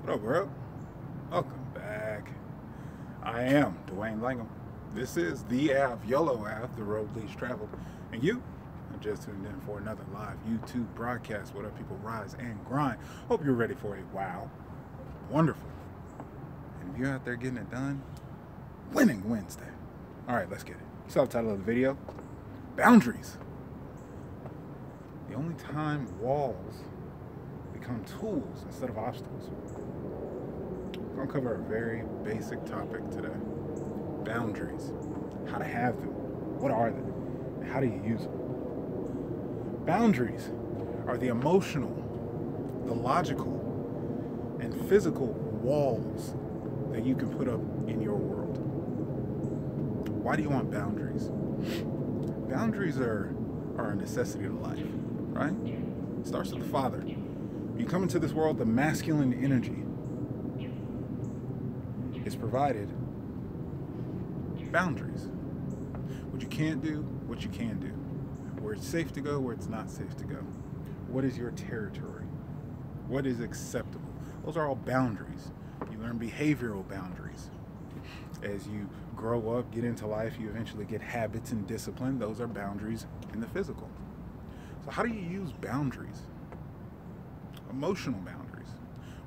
What up, bro? Welcome back. I am Dwayne Langham. This is the Ave, Yolo Ave, the road least traveled. And you have just tuned in for another live YouTube broadcast. What up, people? Rise and grind. Hope you're ready for a wow, wonderful, and if you're out there getting it done, winning Wednesday. All right, let's get it. You saw the title of the video. Boundaries. The only time walls become tools instead of obstacles. I'm going to cover a very basic topic today. Boundaries. How to have them. What are they? And how do you use them? Boundaries are the emotional, the logical, and physical walls that you can put up in your world. Why do you want boundaries? Boundaries are a necessity to life, right? It starts with the father. You come into this world, the masculine energy is provided boundaries. What you can't do, what you can do. Where it's safe to go, where it's not safe to go. What is your territory? What is acceptable? Those are all boundaries. You learn behavioral boundaries. As you grow up, get into life, you eventually get habits and discipline. Those are boundaries in the physical. So how do you use boundaries? Emotional boundaries,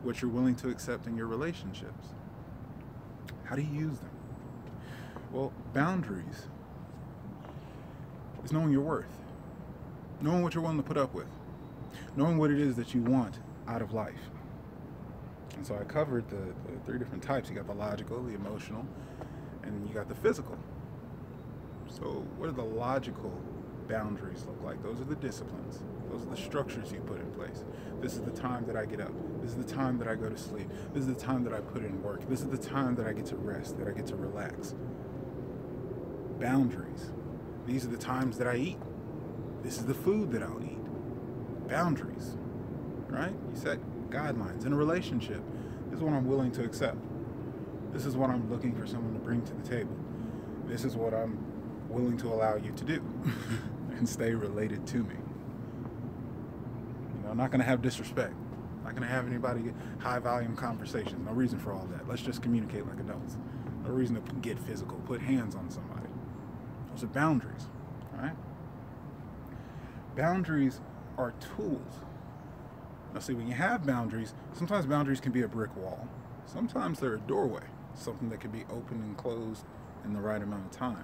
what you're willing to accept in your relationships. How do you use them? Well, boundaries is knowing your worth, knowing what you're willing to put up with, knowing what it is that you want out of life. And so I covered the three different types. You got the logical, the emotional, and you got the physical. So what do the logical boundaries look like? Those are the disciplines. Those are the structures you put in place. This is the time that I get up. This is the time that I go to sleep. This is the time that I put in work. This is the time that I get to rest, that I get to relax. Boundaries. These are the times that I eat. This is the food that I'll eat. Boundaries, right? You set guidelines in a relationship. This is what I'm willing to accept. This is what I'm looking for someone to bring to the table. This is what I'm willing to allow you to do and stay related to me. You know, I'm not going to have disrespect. I'm not going to have anybody get high volume conversations. No reason for all that. Let's just communicate like adults. No reason to get physical, put hands on somebody. Those are boundaries, all right? Boundaries are tools. Now see, when you have boundaries, sometimes boundaries can be a brick wall. Sometimes they're a doorway, something that can be opened and closed in the right amount of time.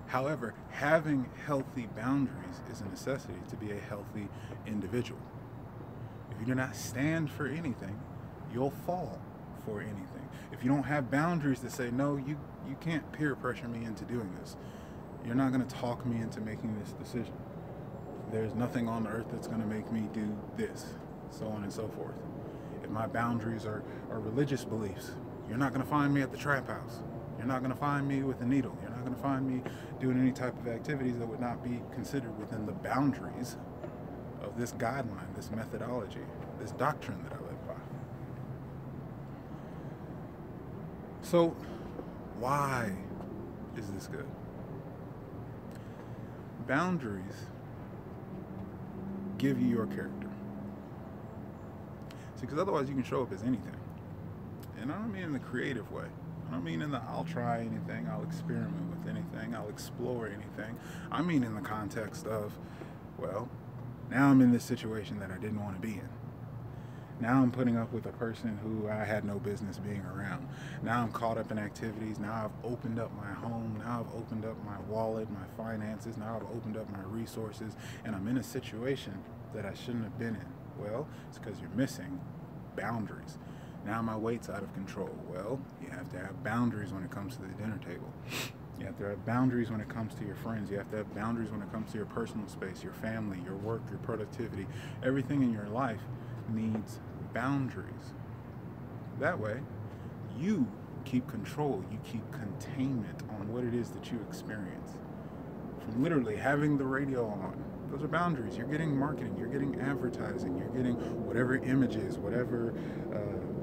However, having healthy boundaries is a necessity to be a healthy individual. If you do not stand for anything, you'll fall for anything. If you don't have boundaries that say, no, you can't peer pressure me into doing this. You're not going to talk me into making this decision. There's nothing on earth that's going to make me do this, so on and so forth. If my boundaries are religious beliefs, you're not going to find me at the trap house. You're not going to find me with a needle. You're not going to find me doing any type of activities that would not be considered within the boundaries of this guideline, this methodology, this doctrine that I live by. So, why is this good? Boundaries give you your character. See, because otherwise you can show up as anything. And I don't mean in the creative way. I don't mean in the I'll try anything, I'll experiment with anything, I'll explore anything. I mean in the context of, well, now I'm in this situation that I didn't want to be in. Now I'm putting up with a person who I had no business being around. Now I'm caught up in activities. Now I've opened up my home. Now I've opened up my wallet, my finances. Now I've opened up my resources. And I'm in a situation that I shouldn't have been in. Well, it's because you're missing boundaries. Now my weight's out of control. Well, you have to have boundaries when it comes to the dinner table. You have to have boundaries when it comes to your friends. You have to have boundaries when it comes to your personal space, your family, your work, your productivity. Everything in your life needs boundaries. That way, you keep control, you keep containment on what it is that you experience. From literally having the radio on, those are boundaries. You're getting marketing, you're getting advertising, you're getting whatever images, whatever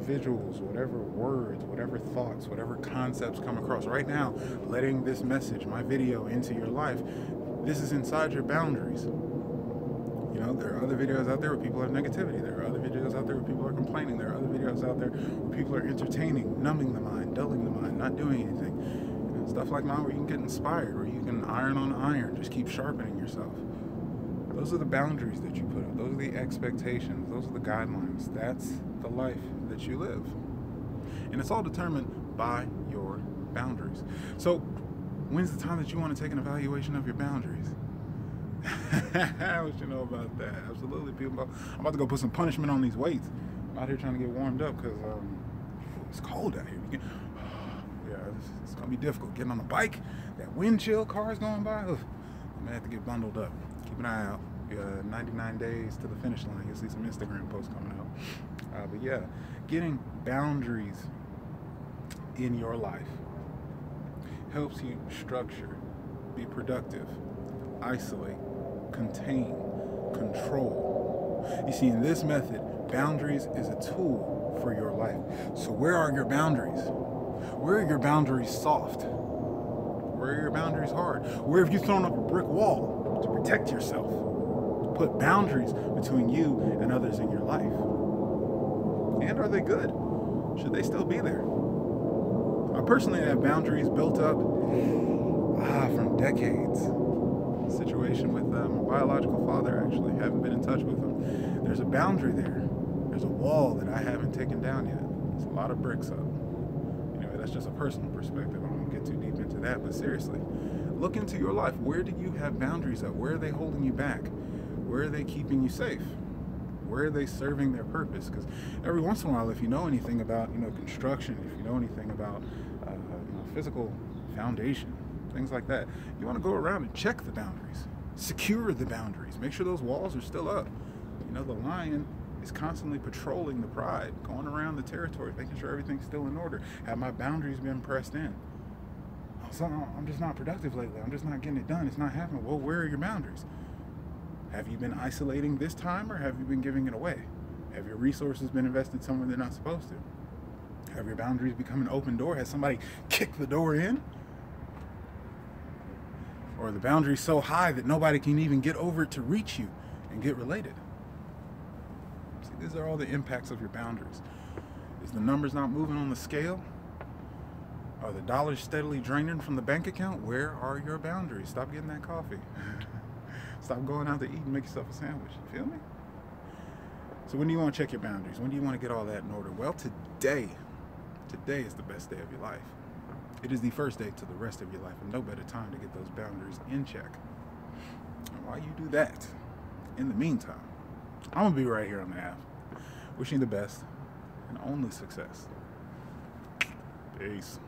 visuals, whatever words, whatever thoughts, whatever concepts come across. Right now, letting this message, my video, into your life, this is inside your boundaries. You know, know, there are other videos out there where people have negativity. There are other videos out there where people are complaining. There are other videos out there where people are entertaining, numbing the mind, dulling the mind, not doing anything. And stuff like mine where you can get inspired, where you can iron on iron, just keep sharpening yourself. Those are the boundaries that you put up. Those are the expectations. Those are the guidelines. That's the life that you live. And it's all determined by your boundaries. So when's the time that you want to take an evaluation of your boundaries? What you know about that? Absolutely, people. I'm about to go put some punishment on these weights. I'm out here trying to get warmed up because it's cold out here. Yeah, it's gonna be difficult getting on the bike. That wind chill, cars going by. I'm gonna have to get bundled up. Keep an eye out. 99 days to the finish line. You'll see some Instagram posts coming out. But yeah, getting boundaries in your life helps you structure, be productive, isolate, contain, control. You see, in this method, boundaries is a tool for your life. So where are your boundaries? Where are your boundaries soft? Where are your boundaries hard? Where have you thrown up a brick wall to protect yourself? To put boundaries between you and others in your life. And are they good? Should they still be there? I personally have boundaries built up from decades. Situation with my biological father, actually. Haven't been in touch with him. There's a boundary there. There's a wall that I haven't taken down yet. There's a lot of bricks up. Anyway, that's just a personal perspective. I don't want to get too deep into that, but seriously, look into your life. Where do you have boundaries up? Where are they holding you back? Where are they keeping you safe? Where are they serving their purpose? Because every once in a while, if you know anything about, construction, if you know anything about, physical foundation, things like that, you want to go around and check the boundaries, secure the boundaries, make sure those walls are still up. The lion is constantly patrolling the pride, going around the territory, making sure everything's still in order. Have my boundaries been pressed in? So I'm just not productive lately. I'm just not getting it done. It's not happening. Well, where are your boundaries? Have you been isolating this time, or have you been giving it away? Have your resources been invested somewhere they're not supposed to? Have your boundaries become an open door? Has somebody kicked the door in? Or are the boundaries so high that nobody can even get over it to reach you and get related? See, these are all the impacts of your boundaries. Is the numbers not moving on the scale? Are the dollars steadily draining from the bank account? Where are your boundaries? Stop getting that coffee. Stop going out to eat and make yourself a sandwich. You feel me? So when do you want to check your boundaries? When do you want to get all that in order? Well, today is the best day of your life. It is the first day to the rest of your life, and no better time to get those boundaries in check. And while you do that, in the meantime, I'm going to be right here on the app, wishing you the best and only success. Peace.